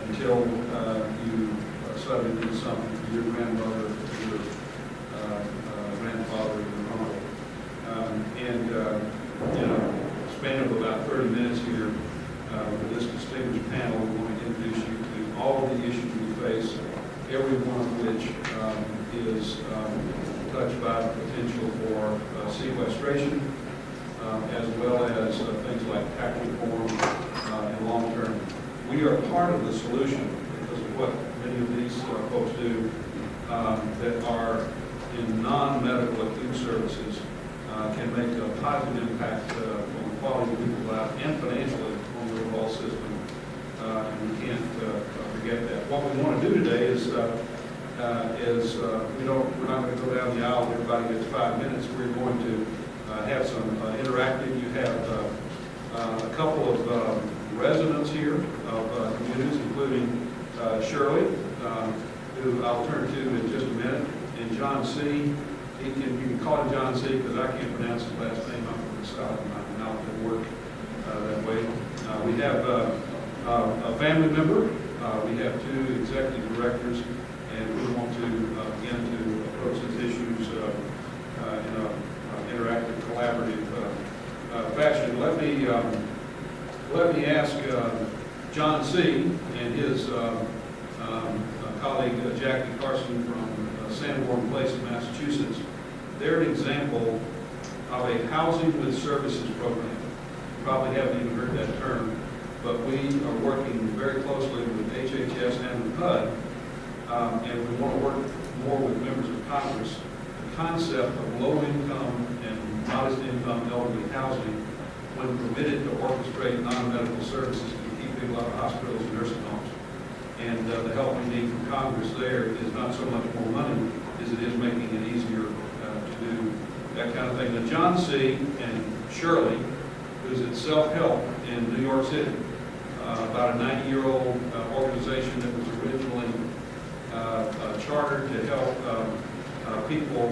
until you suddenly do something for your grandmother, your grandfather, your uncle. Span of about 30 minutes here with this distinguished panel, we're going to introduce you to all of the issues we face, every one of which is touched by the potential for sequestration, as well as things like tax reform and long-term. We are part of the solution because of what many of these folks do that are in non-medical acute services can make a positive impact on the quality of people's lives and financially on the overall system. And we can't forget that. What we want to do today is we're not going to go down the aisle. Everybody gets 5 minutes. We're going to have some interactive. You have a couple of residents here of communities, including Shirley, who I'll turn to in just a minute, and John C. You can call him John C. because I can't pronounce his last name. I'm from the South, and I'm out at work that way. We have a family member. We have 2 executive directors, and we want to begin to approach these issues in an interactive, collaborative fashion. Let me ask John C. and his colleague Jackie Carson from Sanborn Place in Massachusetts. They're an example of a housing with services program. You probably haven't even heard that term, but we are working very closely with HHS and with HUD, and we want to work more with members of Congress. The concept of low-income and modest-income elderly housing, when permitted to orchestrate non-medical services, can keep people out of hospitals and nursing homes. And the help we need from Congress there is not so much more money as it is making it easier to do that kind of thing. Now, John C. and Shirley, who's at Self-Help in New York City, about a 90-year-old organization that was originally chartered to help people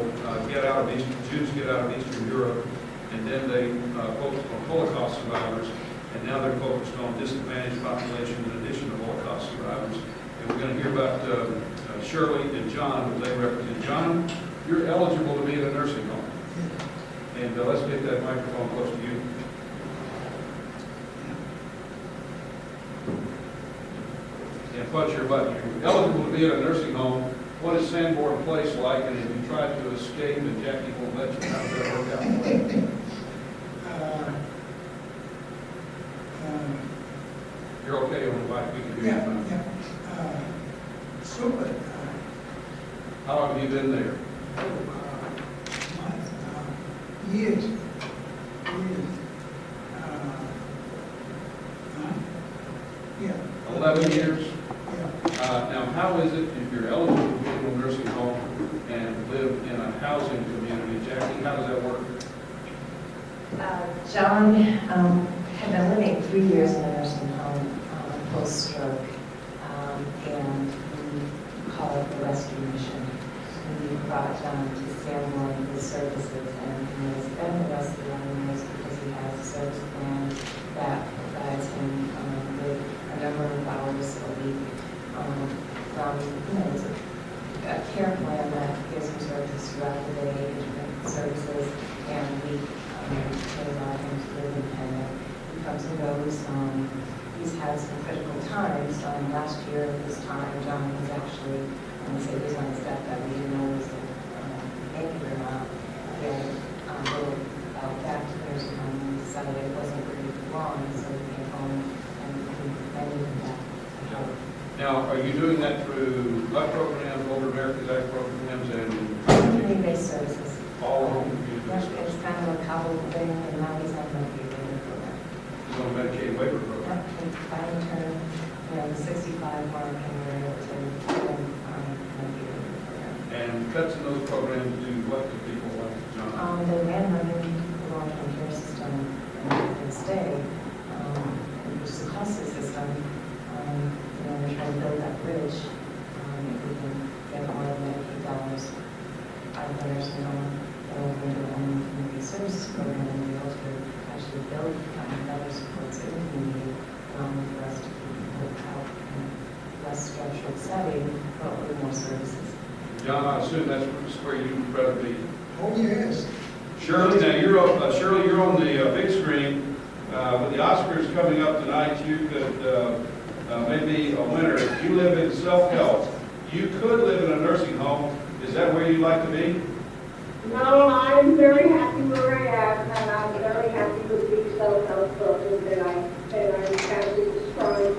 get out of Jews get out of Eastern Europe, and then they focused on Holocaust survivors, and now they're focused on disadvantaged population in addition to Holocaust survivors. And we're going to hear about Shirley and John, who they represent. John, you're eligible to be in a nursing home. And let's get that microphone close to you. And punch your button. You're eligible to be in a nursing home. What is Sanborn Place like? And if you try to escape and Jackie won't let you, how does that work out? You're okay on the mic. We can hear you. Yeah. So good. How long have you been there? Years. Yeah. 11 years? Yeah. Now, how is it if you're eligible to be in a nursing home and live in a housing community? Jackie, how does that work? John had been living 3 years in a nursing home post-stroke, and we call it the Rescue Mission. We brought John to Sanborn with services, and he has been with us the 11 years because he has a service plan that provides him with a number of hours a week from, it's a care plan that gives him services throughout the day, different services, and we allow him to live independent. He comes and goes. He's had some critical times. Last year at this time, John was actually, he was on his deathbed. We didn't know he was making it or not. We had a little back to nursing home and decided it wasn't really long, so we came home and I needed him back. Now, are you doing that through HUD programs, Older Americans Act programs, and Community-based services. all home community It's services? kind of a couple thing, and now he's on the Medicaid waiver program. You're on Medicaid waiver program? Final term, the 65 mark, and we're able to on Medicaid waiver program. And cuts in those programs do what to people like John? They ran running the long-term care system and stay, which is a costly system. We're trying to build that bridge. If we can get more Medicaid dollars out of the nursing home, or into the home community services program, and be able to actually build other supports in the community for us to keep people out and less structured setting, but with more services. John, I assume that's where you'd rather be. Oh, yes. Shirley, now you're on, Shirley, you're on the big screen. With the Oscars coming up tonight, you could maybe a winner. If you live in self-help, you could live in a nursing home. Is that where you'd like to be? No, I'm very happy where I am, and I'm very happy with the self-help program that I'm currently describing.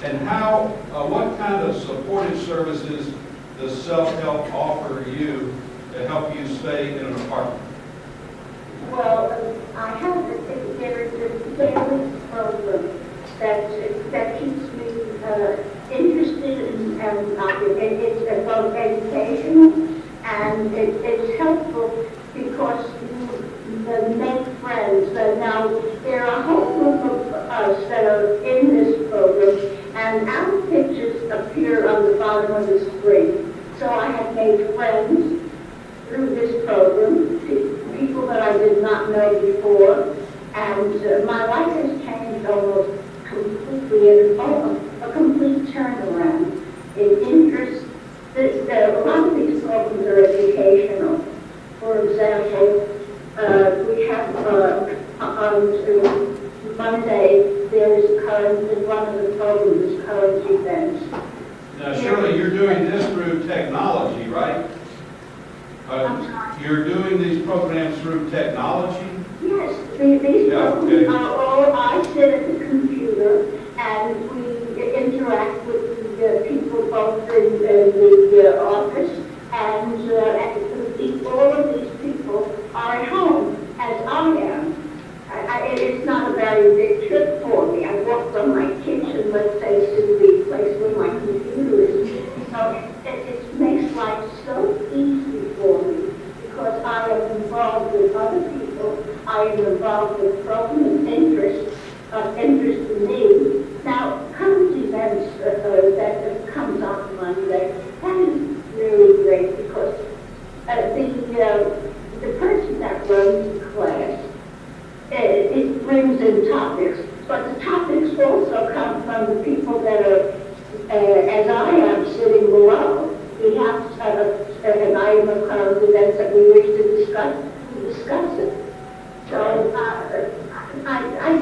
And how, what kind of supportive services does self-help offer you to help you stay in an apartment? Well, I have there is a family program that keeps me interested in, it's both educational and it's helpful because you make friends. Now, there are a whole group of us that are in this program, and our pictures appear on the bottom of the screen. So I have made friends through this program, people that I did not know before, and my life has changed almost completely, a complete turnaround in interest. A lot of these programs are educational. For example, we have on Monday, there is current, in one of the programs, current events. Now, Shirley, you're doing this through technology, right? I'm sorry. You're doing these programs through technology? Yes, these Yeah, programs okay. are all, I sit at the computer and we interact with the people both in the office and all of these people are at home as I am. It's not a very big trip for me. I walk from my kitchen, let's say, to the place where my computer is. So it makes life so easy for me because I am involved with other people. I am involved with programs of interest in me. Now, current events that comes on Monday, that is really great because the person that runs the class, it brings in topics, but the topics also come from the people that are, as I am, sitting below. We have an item of current events that we wish to discuss it. So that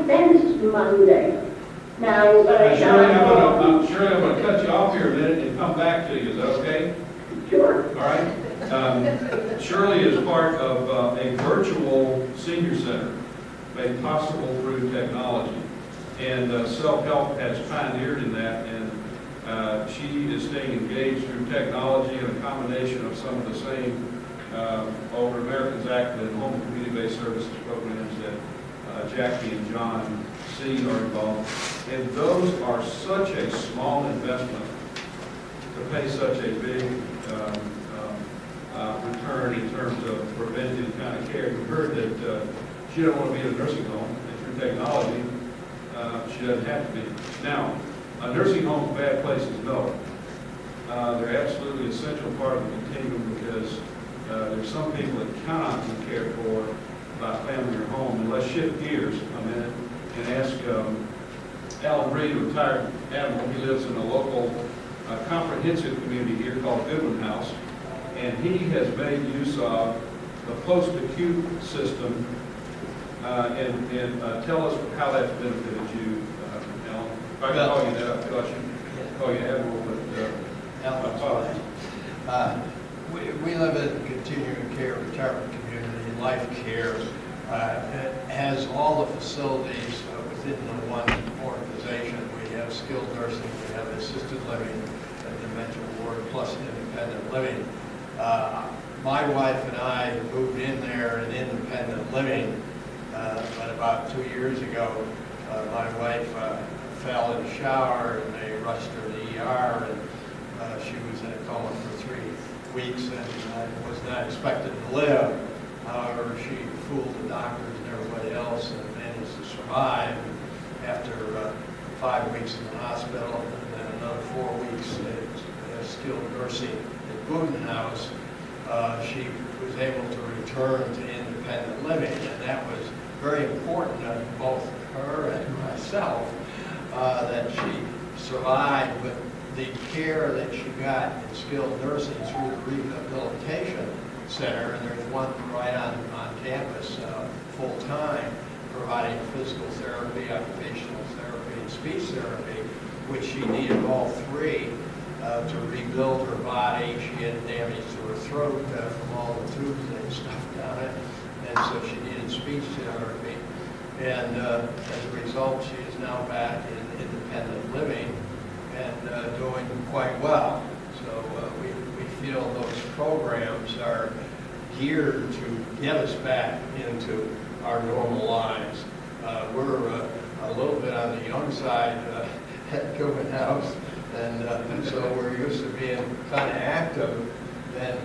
is Monday. Now, Shirley, I'm going to cut you off here a minute and come back to you. Is that okay? sure. All right. Shirley is part of a virtual senior center made possible through technology. And self-help has pioneered in that, and she is staying engaged through technology and a combination of some of the same Older Americans Act and home and community-based services programs that Jackie and John C. are involved. And those are such a small investment to pay such a big return in terms of preventive kind of care. You heard that she doesn't want to be in a nursing home, and through technology, she doesn't have to be. Now, a nursing home is a bad place to know. They're absolutely essential part of the continuum because there's some people that cannot be cared for by family or home. And let's shift gears a minute and ask Alan Reed, a retired admiral. He lives in a local comprehensive community here called Goodwin House, and he has made use of the post-acute system. And tell us how that's benefited you, Alan. If I can call you that, I feel I should call you Admiral, but Alan's fine. We live in a continuing care retirement community, life care. It has all the facilities within the one organization. We have skilled nursing, we have assisted living, a dementia ward, plus independent living. My wife and I moved in there in independent living, but about 2 years ago, my wife fell in the shower and they rushed her to the ER, and she was in a coma for 3 weeks and was not expected to live. However, she fooled the doctors and everybody else and managed to survive. After 5 weeks in the hospital and then another 4 weeks at skilled nursing at Goodwin House, she was able to return to independent living, and that was very important to both her and myself, that she survived with the care that she got in skilled nursing through the rehabilitation center, and there's one right on campus, full-time, providing physical therapy, occupational therapy, and speech therapy, which she needed all three to rebuild her body. She had damage to her throat from all the tubes and stuff down it, and so she needed speech therapy. And as a result, she is now back in independent living and doing quite well. So we feel those programs are geared to get us back into our normal lives. We're a little bit on the young side at Gilman House, and so we're used to being kind of active, and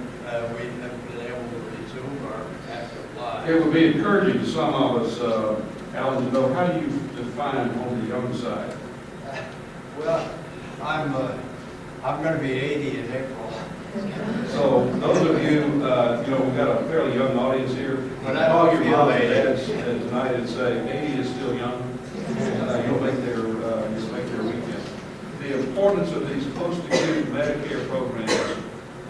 we have been able to resume our active lives. It would be encouraging to some of us, Alan, to know how do you define on the young side? Well, I'm going to be 80 in April. So those of you, we've got a fairly young audience here. But I don't your feel moms and 80. dads tonight and say 80 is still young. You'll make their weekend. The importance of these post-acute Medicare programs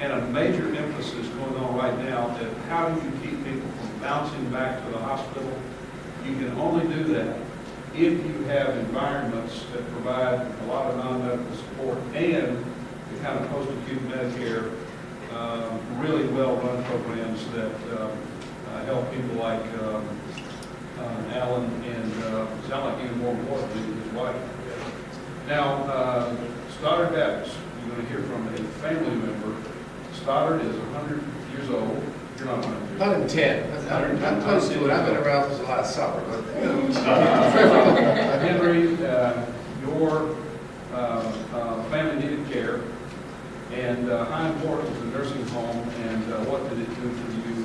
and a major emphasis going on right now that how do you keep people from bouncing back to the hospital? You can only do that if you have environments that provide a lot of non-medical support and the kind of post-acute Medicare, really well-run programs that help people like Alan and sound like even more importantly, his wife. Now, Stoddard Baptist, you're going to hear from a family member. Stoddard is 100 years old. You're not 100 years old. 110. I'm close to it. I've been around since the last summer, but Henry, your family needed care, and how important was the nursing home, and what did it do for you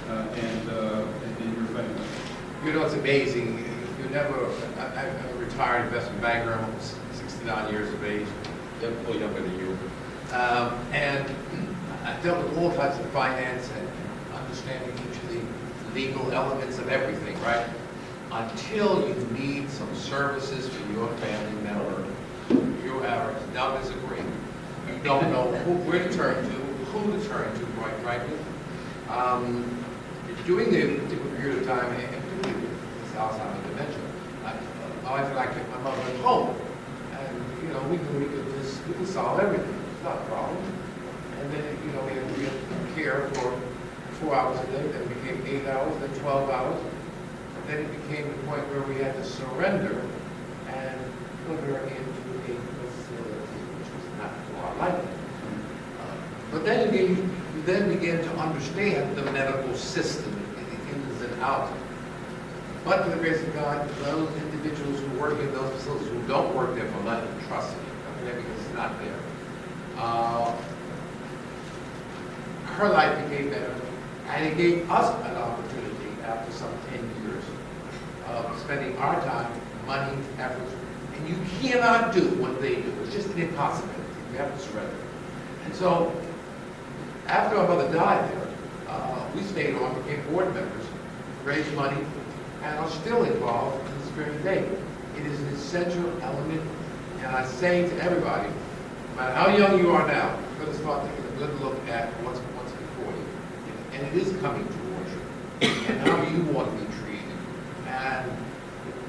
and your family? you know, it's amazing. I'm a retired investment banker. I'm almost 69 years of age, a little younger than you. And I dealt with all types of finance and understanding each of the legal elements of everything, right? Until you need some services for your family member, you are as dumb as a grape. You don't know where to turn to, who to turn to, quite frankly. During the particular period of time, and particularly with Alzheimer's dementia, my wife and I kept my mother at home. And, we could solve everything. It's not a problem. And then, we had care for 4 hours a day, then it became 8 hours, then 12 hours. And then it became the point where we had to surrender and put her into a facility, which was not to our liking. But then you then begin to understand the medical system, the ins and outs. But to the grace of God, those individuals who work in those facilities who don't work there for money, trust me, because it's not there. Her life became better, and it gave us an opportunity after some 10 years of spending our time, money, efforts, and you cannot do what they do. It's just an impossibility. You have to surrender. And so, after our mother died there, we stayed on, became board members, raised money, and are still involved in this very day. It is an essential element, and I say to everybody, no matter how young you are now, you're going to start taking a good look at what's before you. And it is coming towards you. And how do you want to be treated? And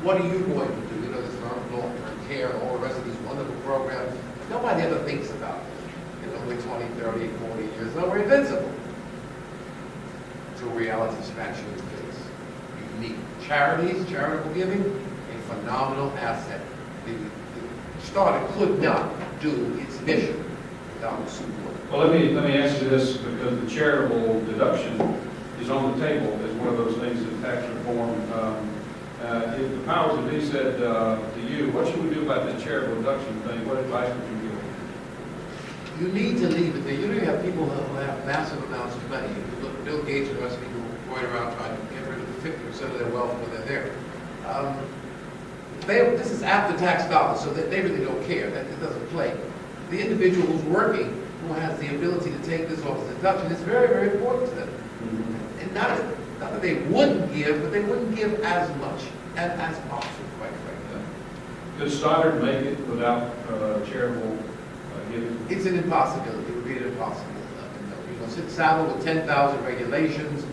what are you going to do? This long-term care and all the rest of these wonderful programs. Nobody ever thinks about it. With 20, 30, 40 years, no, we're invincible. To reality smash you in the face. You need charities, charitable giving, a phenomenal asset. The starter could not do its mission without support. Well, let me ask you this, because the charitable deduction is on the table as one of those things in tax reform. If the powers that be said to you, what should we do about that charitable deduction thing? What advice would you give? You need to leave it there. You have people who have massive amounts of money. If you look at Bill Gates and the rest of people who are going around trying to get rid of 50% of their wealth when they're there. This is after-tax dollars, so that they really don't care. That it doesn't play. The individual who's working, who has the ability to take this off as a deduction, is very, very important to them. Mm-hmm. And not that they wouldn't give, but they wouldn't give as much and as often, quite frankly. Could Stoddard make it without charitable giving? It's an impossibility, it would be an impossibility. You know, sit saddled with 10,000 regulations,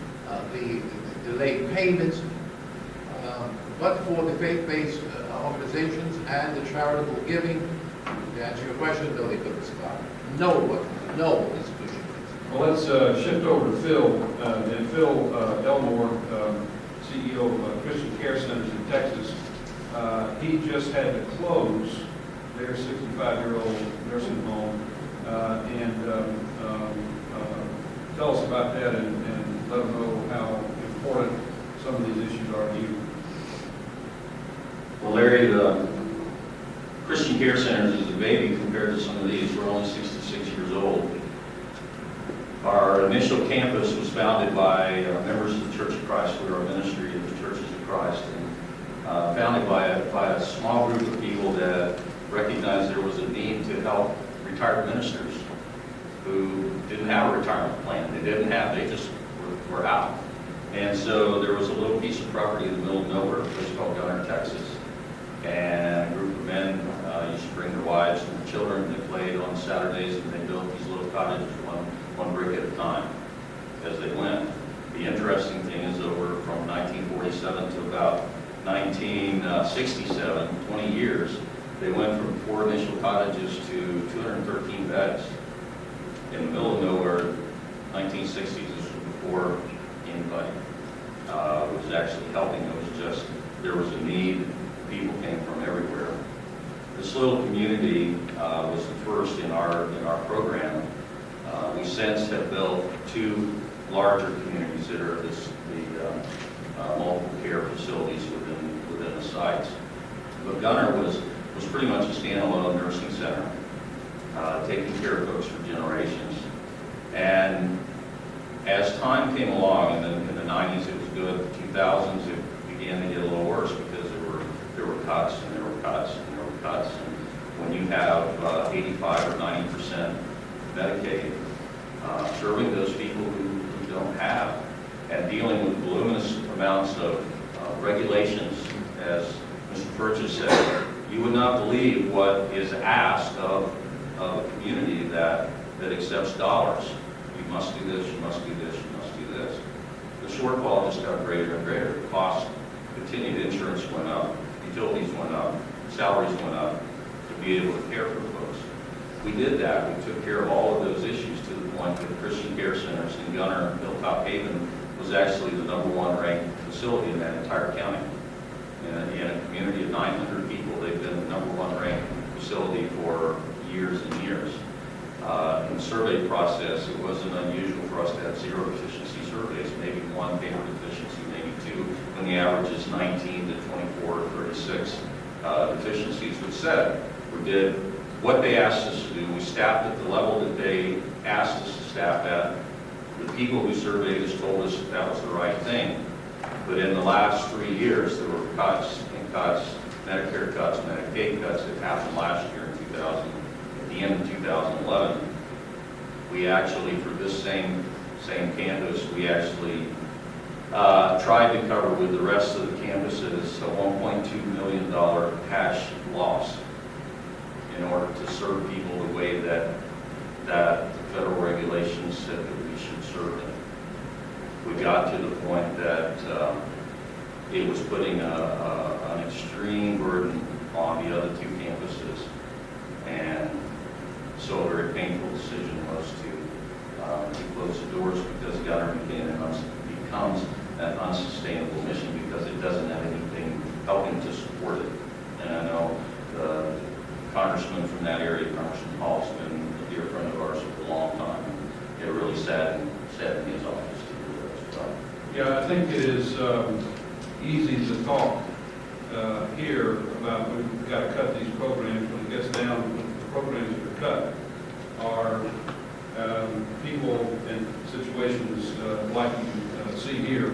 the delayed payments, but for the faith-based organizations and the charitable giving, to answer your question, no, they couldn't survive. No institution. Well, let's shift over to Phil. And Phil Elmore, CEO of Christian Care Centers in Texas, he just had to close their 65-year-old nursing home. Tell us about that and let them know how important some of these issues are to you. Well, Larry, the Christian Care Centers is a baby compared to some of these. We're only 66 years old. Our initial campus was founded by members of the Church of Christ. We are a ministry of the Churches of Christ, and founded by a small group of people that recognized there was a need to help retired ministers who didn't have a retirement plan. They just were out. And so there was a little piece of property in the middle of nowhere, a place called Gunner, Texas. And a group of men used to bring their wives and their children. They played on Saturdays, and they built these little cottages, one brick at a time, as they went. The interesting thing is, over from 1947 to about 1967, 20 years, they went from 4 initial cottages to 213 beds in the middle of nowhere. 1960s, this was before anybody was actually helping. It was just, there was a need. People came from everywhere. This little community was the first in our program. We since have built 2 larger communities that are the multiple care facilities within the sites. But Gunner was pretty much a standalone nursing center, taking care of folks for generations. And as time came along, in the 90s it was good, the 2000s it began to get a little worse because there were cuts and there were cuts and there were cuts. And when you have 85 or 90% Medicaid, serving those people who don't have, and dealing with voluminous amounts of regulations, as Mr. Purchase said, you would not believe what is asked of a community that accepts dollars. You must do this, you must do this, you must do this. The shortfall just got greater and greater. The cost continued, insurance went up, utilities went up, salaries went up to be able to care for folks. We did that. We took care of all of those issues to the point that Christian Care Centers in Gunner and Hilltop Haven was actually the #1 ranked facility in that entire county. In a community of 900 people, they've been the #1 ranked facility for years and years. In the survey process, it wasn't unusual for us to have 0 deficiency surveys, maybe 1 paper deficiency, maybe 2, when the average is 19 to 24 or 36 deficiencies, which said we did what they asked us to do. We staffed at the level that they asked us to staff at. The people who surveyed us told us that was the right thing. But in the last 3 years, there were cuts and cuts, Medicare cuts, Medicaid cuts that happened last year in 2000. At the end of 2011, we actually, for this same campus, we actually tried to cover with the rest of the campuses a $1.2 million cash loss in order to serve people the way that the federal regulations said that we should serve them. We got to the point that it was putting an extreme burden on the other 2 campuses. And so a very painful decision was to close the doors, because Gunner becomes an unsustainable mission because it doesn't have anything helping to support it. And I know the congressman from that area, Congressman Hall's been a dear friend of ours for a long time. It really saddened his office to do that. So, Yeah, I think it is easy to talk here about we've got to cut these programs. When it gets down, the programs that are cut are people in situations like you see here.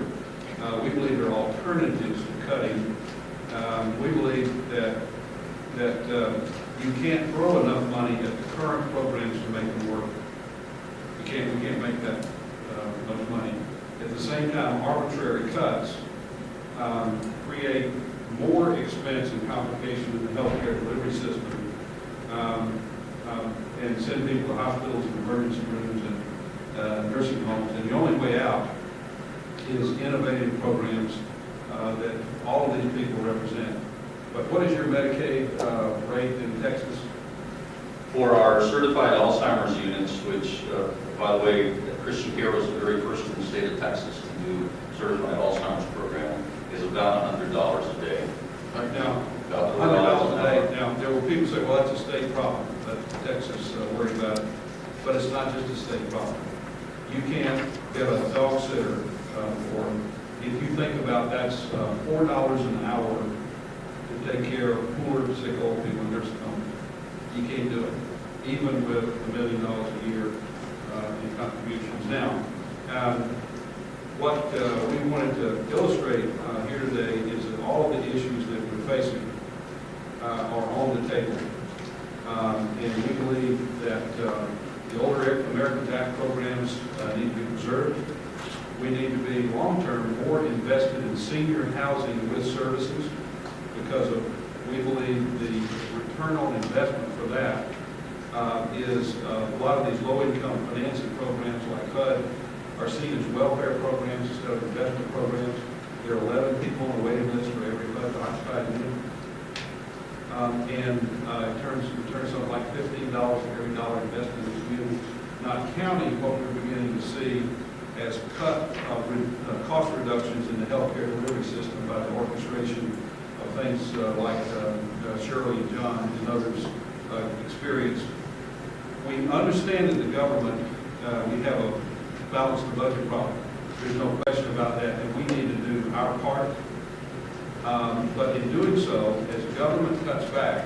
We believe there are alternatives to cutting. We believe that you can't throw enough money at the current programs to make them work. We can't make that much money. At the same time, arbitrary cuts create more expense and complication in the healthcare delivery system, and send people to hospitals and emergency rooms and nursing homes. And the only way out is innovative programs that all of these people represent. But what is your Medicaid rate in Texas? For our certified Alzheimer's units, which, by the way, Christian Care was the very first in the state of Texas to do certified Alzheimer's program, is about $100 a day. Now, About $100 $100 a day. Now, there were people say, well, that's a state problem, that Texas worried about it. But it's not just a state problem. You can't get a dog sitter for, if you think about that's $4 an hour to take care of poor, sick old people in nursing homes. You can't do it, even with $1 million a year in contributions. Now, what we wanted to illustrate here today is that all of the issues that we're facing are on the table. And we believe that the older Americans Act programs need to be preserved. We need to be long-term more invested in senior housing with services because we believe the return on investment for that is a lot of these low-income financing programs like HUD are seen as welfare programs instead of investment programs. There are 11 people on the waiting list for every HUD occupied unit. And it turns something like $15 for every dollar invested in this community, not counting what we're beginning to see as cost reductions in the healthcare delivery system by the orchestration of things like Shirley and John and others experienced. We understand that the government, we have a balanced budget problem. There's no question about that, and we need to do our part. But in doing so, as government cuts back,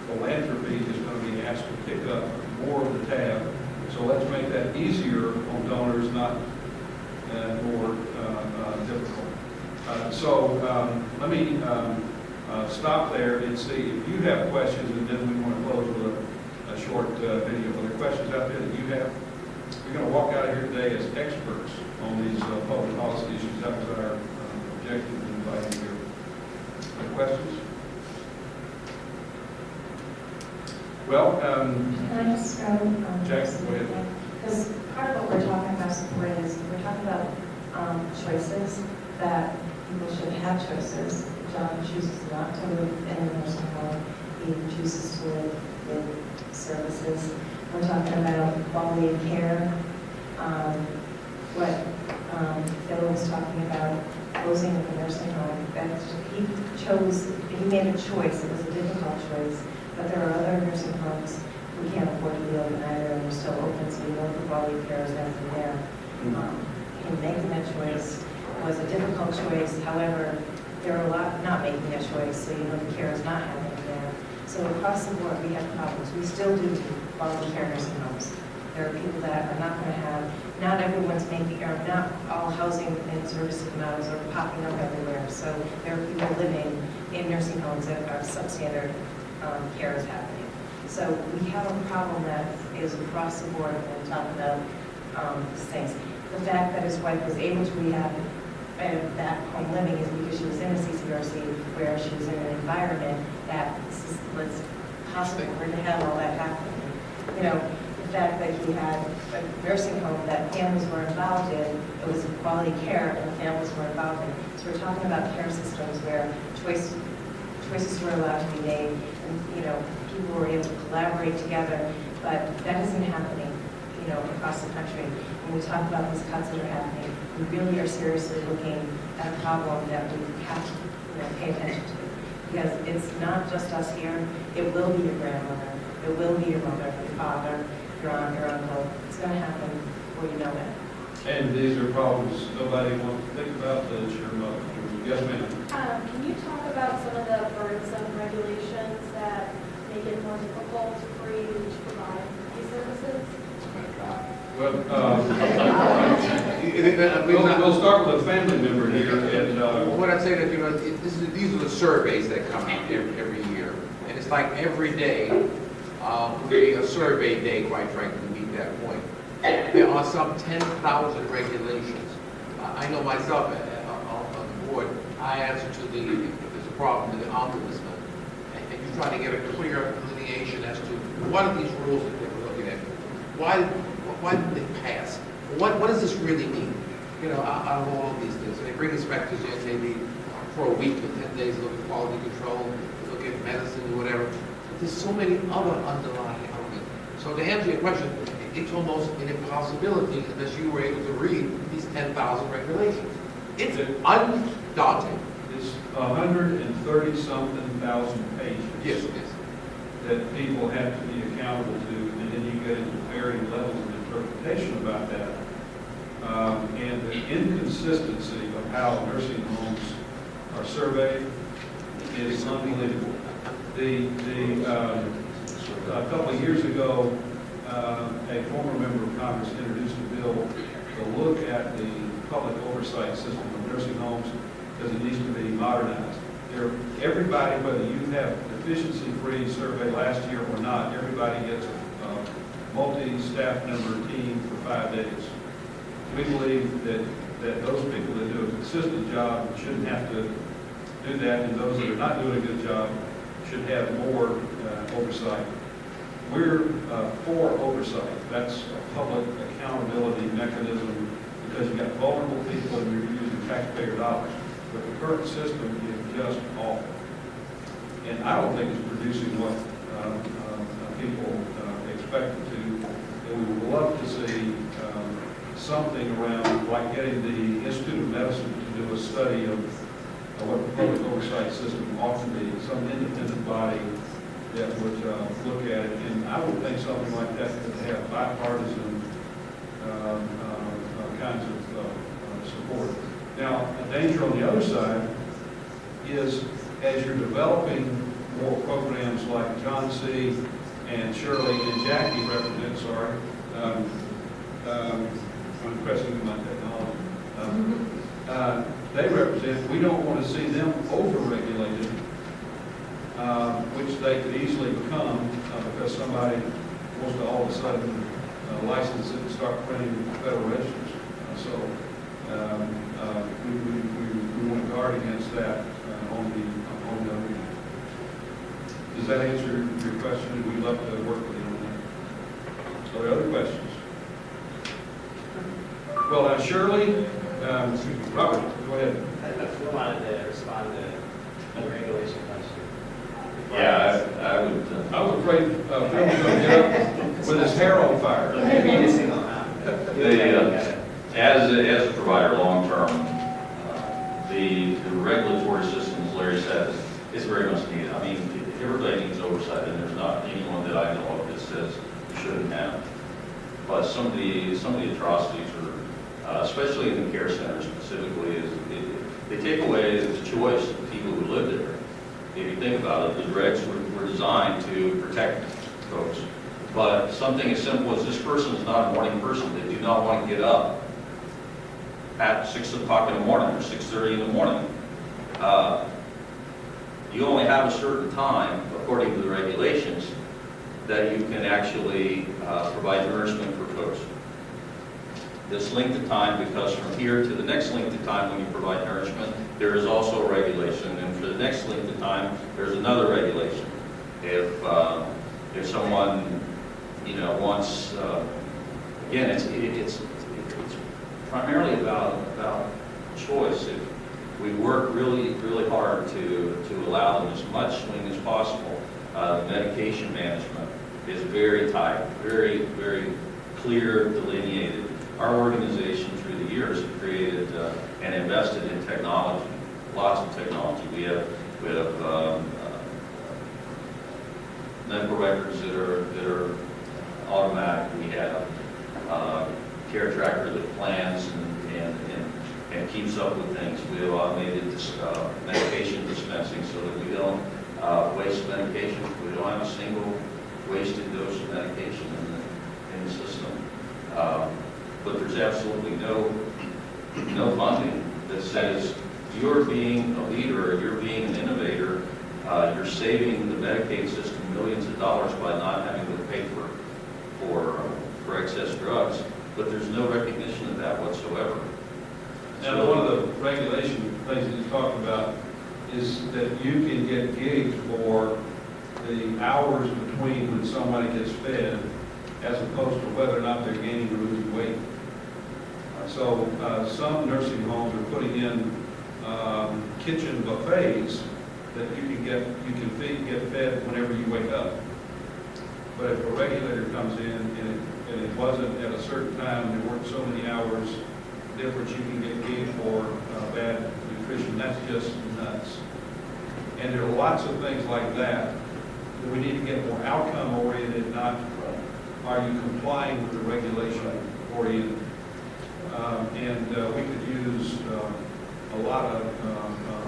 philanthropy is going to be asked to pick up more of the tab. So let's make that easier on donors, not more difficult. So let me stop there and see if you have questions, and then we want to close with a short video. Are there questions out there that you have? We're going to walk out of here today as experts on these public policy issues. That was our objective in inviting you here. Any questions? Well, Can I just go? Jack, go ahead. Because part of what we're talking about support is we're talking about choices, that people should have choices. If John chooses not to live in a nursing home, he chooses to live with services. We're talking about quality of care. What Bill was talking about, closing of the nursing home. He made a choice. It was a difficult choice. But there are other nursing homes we can't afford to be open either, and they're still open, so you know the quality of care is nothing there. Him making that choice was a difficult choice. However, there are a lot not making that choice, so you know the care is not happening there. So across the board, we have problems. We still do quality care nursing homes. There are people that are not going to have, not everyone's making, or not all housing and services models are popping up everywhere. So there are people living in nursing homes that are substandard care is happening. So we have a problem that is across the board when we talk about these things. The fact that his wife was able to rehab that home living is because she was in a CCRC where she was in an environment that was possible for her to have all that happening. You know, the fact that he had a nursing home that families were involved in, it was quality care and the families were involved in. So we're talking about care systems where choices were allowed to be made, and you know, people were able to collaborate together, but that isn't happening, you know, across the country. When we talk about these cuts that are happening, we really are seriously looking at a problem that we have to, you know, pay attention to. Because it's not just us here, it will be your grandmother, it will be your mother, your father, your aunt, your uncle. It's going to happen before you know it. And these are problems nobody wants to think about, but it's your mother. Yes, ma'am. Can you talk about some of the burdensome regulations that make it more difficult for you to provide these services? Well, we'll start with a family member here, and What I'd say that, you know, these are the surveys that come out every year. And it's like every day, would be a survey day, quite frankly, to meet that point. There are some 10,000 regulations. I know myself, on the board, I answer to there's problem with the ombudsman, and you're trying to get a clear delineation as to what are these rules that they were looking at? Why did they pass? What does this really mean? You know, out of all of these things, they bring inspectors in maybe for a week or 10 days, look at quality control, look at medicine or whatever. But there's so many other underlying elements. So to answer your question, it's almost an impossibility unless you were able to read these 10,000 regulations. It's undaunting. It's 130-something thousand pages. Yes. That people have to be accountable to, and then you get into varying levels of interpretation about that. And the inconsistency of how nursing homes are surveyed is unbelievable. A couple of years ago, a former member of Congress introduced a bill to look at the public oversight system of nursing homes because it needs to be modernized. Everybody, whether you have deficiency-free survey last year or not, everybody gets a multi-staff member team for 5 days. We believe that those people that do a consistent job shouldn't have to do that, and those that are not doing a good job should have more oversight. We're for oversight. That's a public accountability mechanism because you've got vulnerable people and you're using taxpayer dollars. But the current system is just awful. And I don't think it's producing what people expect it to. And we would love to see something around, like getting the Institute of Medicine to do a study of what the public oversight system ought to be, some independent body that would look at it. And I would think something like that could have bipartisan kinds of support. Now, a danger on the other side is as you're developing more programs like John C. and Shirley and Jackie represent, I'm pressing my technology. They represent, we don't want to see them over-regulated, which they could easily become because somebody wants to all of a sudden license it and start printing federal registers. We want to guard against that on the other end. Does that answer your question? We'd love to work with you on that. Are there other questions? Well, Shirley, Robert, go ahead. I still wanted to respond to the regulation question. Yeah, I would. I was afraid Phil was going to get up with his hair on fire. Maybe just single out. As a provider, long term, the regulatory system, as Larry said, is very much needed. I mean, everybody needs oversight, and there's not anyone that I know of that says you shouldn't have. But some of the atrocities are, especially in the care center specifically, is they take away the choice of the people who live there. If you think about it, the regs were designed to protect folks. But something as simple as this person is not a morning person. They do not want to get up at 6 o'clock in the morning or 6:30 in the morning. You only have a certain time, according to the regulations, that you can actually provide nourishment for folks. This length of time, because from here to the next length of time when you provide nourishment, there is also a regulation, and for the next length of time, there's another regulation. If someone, wants, again, it's primarily about choice. If we work really hard to allow them as much swing as possible, the medication management is very tight, very, very clear, delineated. Our organization through the years have created and invested in technology, lots of technology. We have medical records that are automatic. We have care tracker that plans and keeps up with things. We have automated medication dispensing so that we don't waste medication. We don't have a single wasted dose of medication in the system. But there's absolutely no funding that says you're being a leader, you're being an innovator, you're saving the Medicaid system millions of dollars by not having to pay for excess drugs, but there's no recognition of that whatsoever. Now, one of the regulation things that you talked about is that you can get gigs for the hours between when somebody gets fed, as opposed to whether or not they're gaining or losing weight. So some nursing homes are putting in kitchen buffets that you can get fed whenever you wake up. But if a regulator comes in and it wasn't at a certain time, and there weren't so many hours difference, you can get gigs for bad nutrition. That's just nuts. And there are lots of things like that that we need to get more outcome oriented, not are you complying with the regulation oriented. We could use a lot of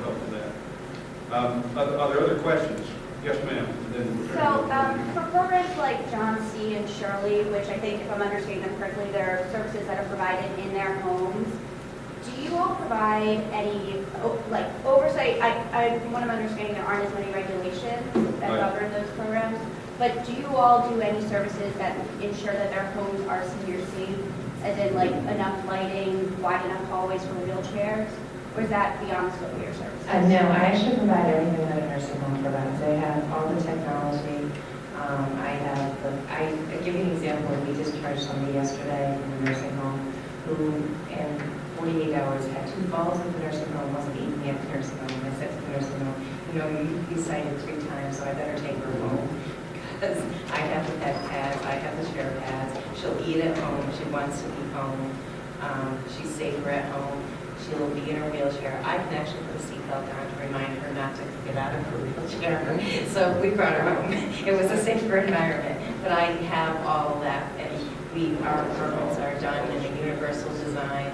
help with that. Are there other questions? Yes, ma'am. And then we'll turn it over to you. For programs like John C. and Shirley, which I think, if I'm understanding them correctly, they're services that are provided in their homes, do you all provide any, like, oversight? I from what I'm understanding, there aren't as many regulations that Right. govern those programs, but do you all do any services that ensure that their homes are senior safe, as in, like, enough lighting, wide enough hallways for wheelchairs? Or is that beyond the scope of your services? No, I actually provide everything that a nursing home provides. I have all the technology. I'll give you an example. We discharged somebody yesterday from the nursing home who, in 48 hours, had 2 falls at the nursing home, wasn't eating at the nursing home. I said to the nursing home, you know, you cited 3 times, so I better take her home. Because I have the pet pads, I have the chair pads. She'll eat at home. She wants to be home. She's safer at home. She'll be in her wheelchair. I can actually put a seatbelt on to remind her not to get out of her wheelchair. So we brought her home. It was a safer environment. But I have all of that, and our homes are done in a universal design,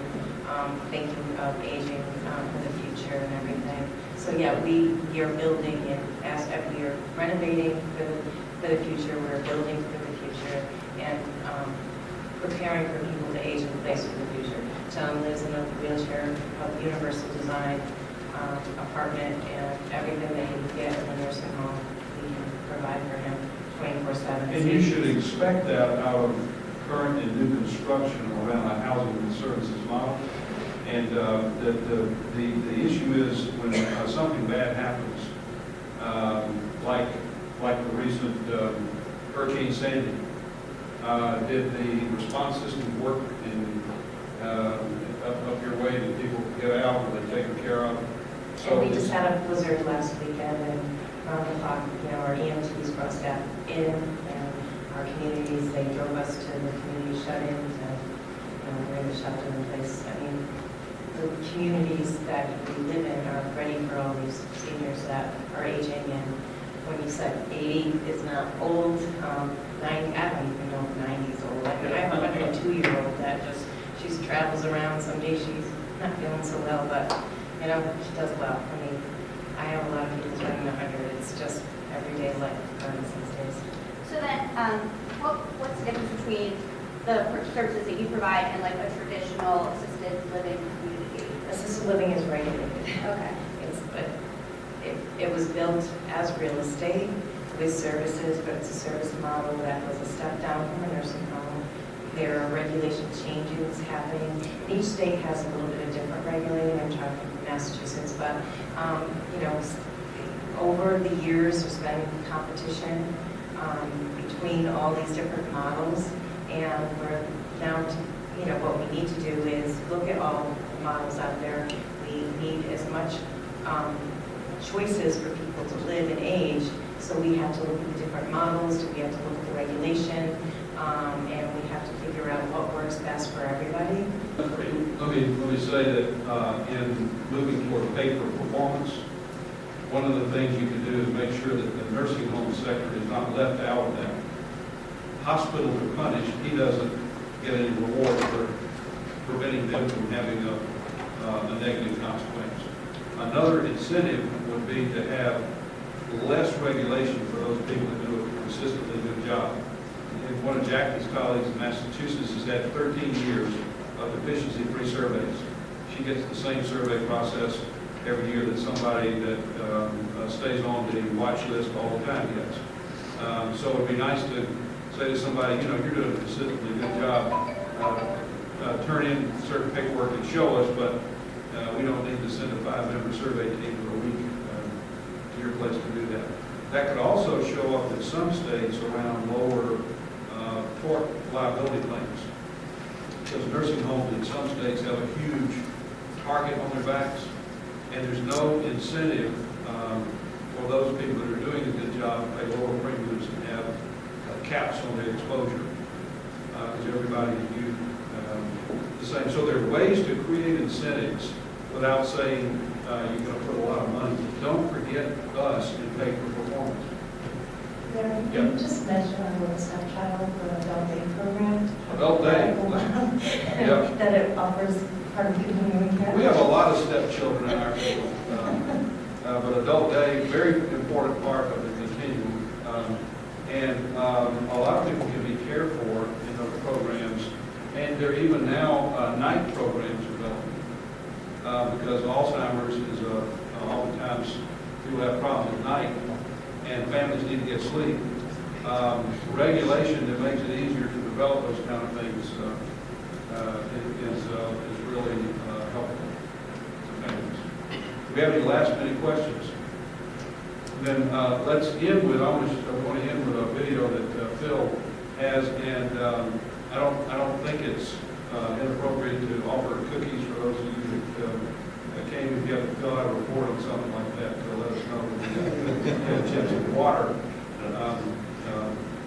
thinking of aging for the future and everything. So yeah, we are building, and as we are renovating for the future, we're building for the future, and preparing for people to age in place for the future. John lives in a wheelchair, a universal design apartment, and everything that he would get in the nursing home, we can provide for him 24/7. And you should expect that out of current and new construction around a housing and services model. And the issue is when something bad happens, like the recent Hurricane Sandy, did the response system work up your way that people could get out and they taken care of? And we just had a blizzard last weekend, and around the clock, our EMTs brought staff in, and our communities, they drove us to the community shut-ins, and we're in the shelter in place. I mean, the communities that we live in are ready for all these seniors that are aging, and when you said 80 is not old, 90, I don't even know if 90 is old. I mean, I have a 102-year-old that she travels around. Some days she's not feeling so well, but she does well. I mean, I have a lot of people turning 100. It's just everyday life these days. So then, what's the difference between the services that you provide and like a traditional assisted living community? Assisted living is regulated. Okay. It was built as real estate with services, but it's a service model that was a step down from a nursing home. There are regulation changes happening. Each state has a little bit of different regulating. I'm talking Massachusetts, but over the years, there's been competition between all these different models, and we're now what we need to do is look at all the models out there. We need as much choices for people to live and age, so we have to look at the different models, we have to look at the regulation, and we have to figure out what works best for everybody. Let me say that in moving toward pay for performance, one of the things you can do is make sure that the nursing home sector is not left out of that. Hospitals are punished, he doesn't get any reward for preventing them from having a negative consequence. Another incentive would be to have less regulation for those people that do a consistently good job. And one of Jackie's colleagues in Massachusetts has had 13 years of deficiency-free surveys. She gets the same survey process every year that somebody that stays on the watch list all the time gets. So it would be nice to say to somebody, you're doing a consistently good job. Turn in certain paperwork and show us, but we don't need to send a 5-member survey team for a week your place to do that. That could also show up in some states around lower tort liability claims. Because nursing homes in some states have a huge target on their backs, and there's no incentive for those people that are doing a good job to pay lower premiums and have caps on their exposure, because everybody is viewed the same. So there are ways to create incentives without saying you're going to put a lot of money. Don't forget us and pay for performance. Yeah, Yeah. you just mentioned on the stepchild, the adult day program. Adult day. Yeah. That it offers part of continuing care. We have a lot of stepchildren in our school, but adult day, very important part of the continuum. And a lot of people can be cared for in those programs, and there are even now night programs developing, because Alzheimer's is oftentimes people have problems at night, and families need to get sleep. Regulation that makes it easier to develop those kind of things is really helpful to families. Do we have any last minute questions? Then let's end with, I want to end with a video that Phil has, and I don't think it's inappropriate to offer cookies for those of you that came. If you have to fill out a report on something like that, let us know. Chips and water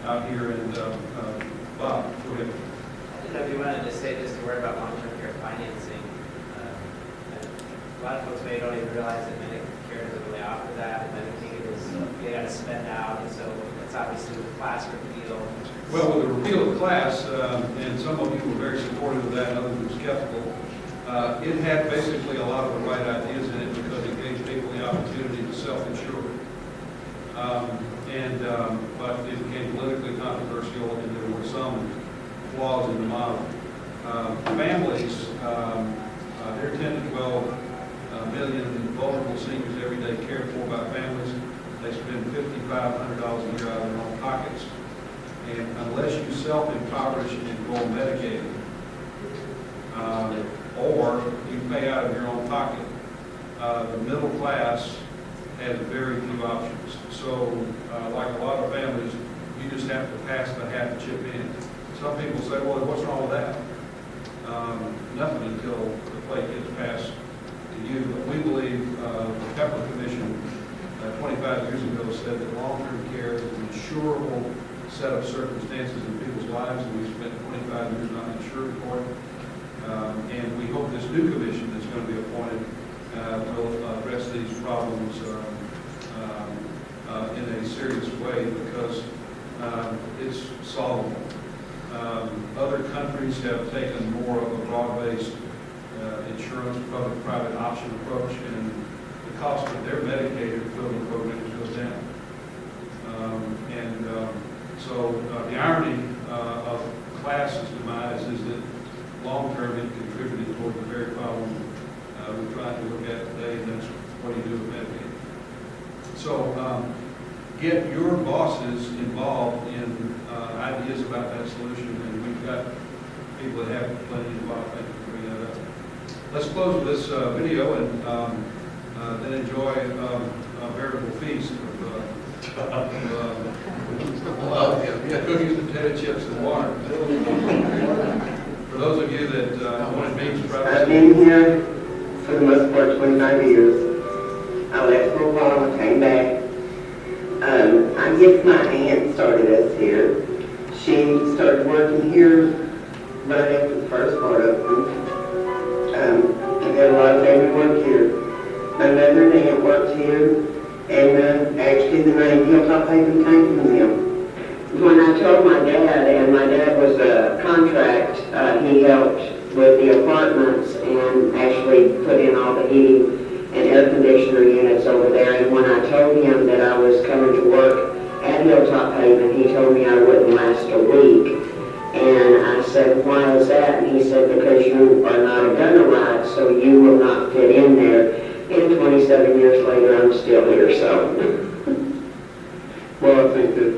out here, and Bob, go ahead. I didn't know if you wanted to say just a word about long-term care financing. A lot of folks may don't even realize that Medicare doesn't really offer that, and Medicaid is, they got to spend out, and so it's obviously with class repeal. Well, with the repeal of class, and some of you were very supportive of that, and others were skeptical, it had basically a lot of the right ideas in it because it gave people the opportunity to self-insure. But it became politically controversial, and there were some flaws in the model. Families, there are 10 to 12 million vulnerable seniors every day cared for by families. They spend $5,500 a year out of their own pockets. And unless you self-impoverish and go Medicaid, or you pay out of your own pocket, the middle class has very few options. So, like a lot of families, you just have to pass the hat and chip in. Some people say, well, what's wrong with that? Nothing until the plate gets passed to you. But we believe the Pepper Commission 25 years ago said that long-term care is an insurable set of circumstances in people's lives, and we spent 25 years not insured for it. And we hope this new commission that's going to be appointed will address these problems in a serious way, because it's solvable. Other countries have taken more of a broad-based insurance, public-private option approach, and the cost of their Medicaid equivalent programs goes down. So the irony of class's demise is that long-term it contributed toward the very problem we're trying to look at today, and that's what do you do with Medicaid. So get your bosses involved in ideas about that solution, and we've got people that have plenty involved. Thank you for bringing that up. Let's close with this video and then enjoy a veritable feast of cookies, potato chips, and water. For those of you that wanted means, I've been here for the most part 25 years. I left for a while and came back. I guess my aunt started us here. She started working here right after the first part of them. I've had a lot of family work here. My mother and aunt worked here, and actually the name Hilltop Haven came from them. When I told my dad, and my dad was a contract, he helped with the apartments and actually put in all the heating and air conditioner units over there. And when I told him that I was coming to work at Hilltop Haven, he told me I wouldn't last a week. And I said, why is that? And he said, because you are not a gunner, so you will not fit in there. And 27 years later, I'm still here, so. Well, I think that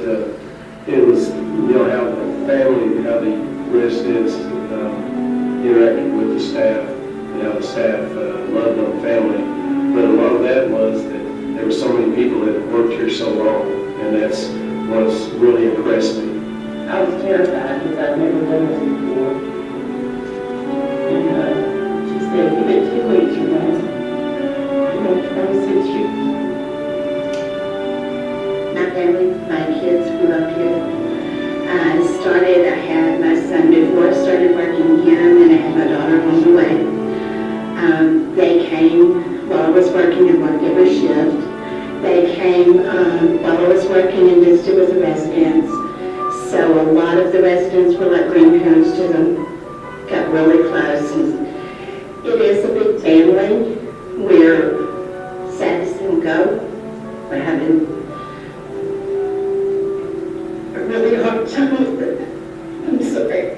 it was, how the family, how the residents interacted with the staff, and how the staff loved on the family. But a lot of that was that there were so many people that had worked here so long, and that's what's really impressed me. I was terrified because I've never done this before. And she said, "You've been 2 weeks, you know, 26 years." My family, my kids grew up here. I had my son before I started working here, and then I had my daughter on the way. They came while I was working and worked every shift. They came while I was working and visited with the residents. So a lot of the residents were like grandparents to them, got really close. And it is a big family. We're sad to see them go. We're having a really hard time with it. I'm sorry.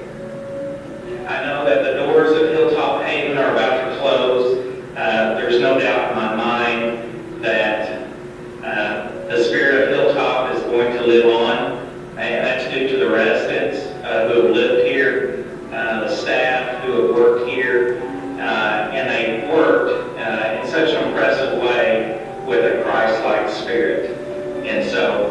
I know that the doors of Hilltop Haven are about to close. There's no doubt in my mind that the spirit of Hilltop is going to live on, and that's due to the residents who have lived here, the staff who have worked here, and they worked in such an impressive way with a Christ-like spirit. And so,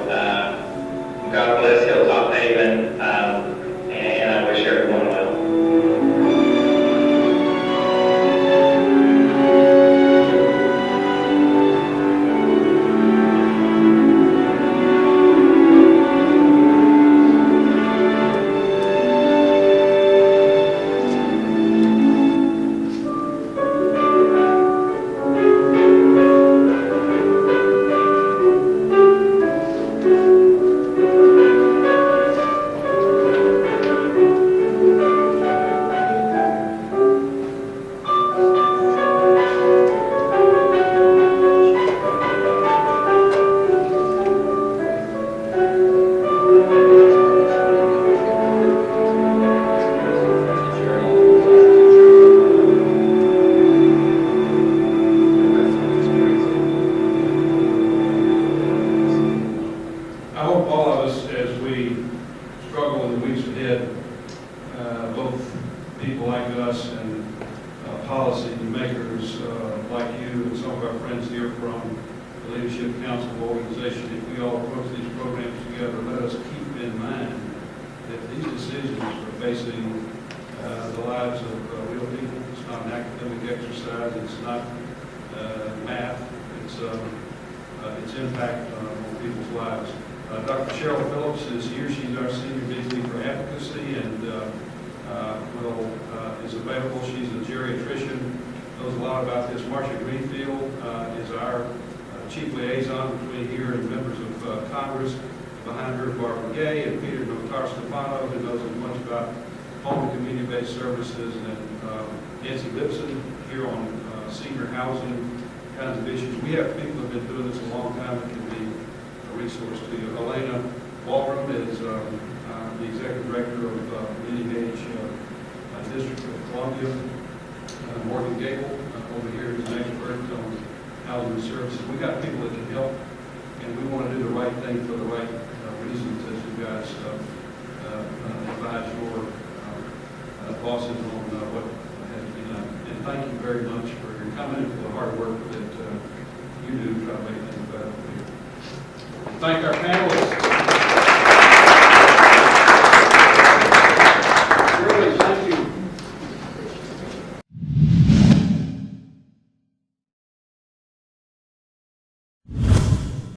God bless Hilltop Haven, and I wish everyone well. Dr. Cheryl Phillips is here. She's our Senior VP for Advocacy and is available. She's a geriatrician, knows a lot about this. Marcia Greenfield is our Chief Liaison between here and members of Congress. Behind her, Barbara Gay and Peter Notar-Stefano, who knows as much about home and community-based services, and Nancy Lipson here on senior housing kinds of issues. We have people who have been doing this a long time that can be a resource to you. Elena Walram is the Executive Director of Community Age District of Columbia. Morgan Gable over here is an expert on housing services. We got people that can help, and we want to do the right thing for the right reasons as you guys advise your bosses on what has to be done. And thank you very much for your coming and for the hard work that you do to try to make things better for you. Thank our panel.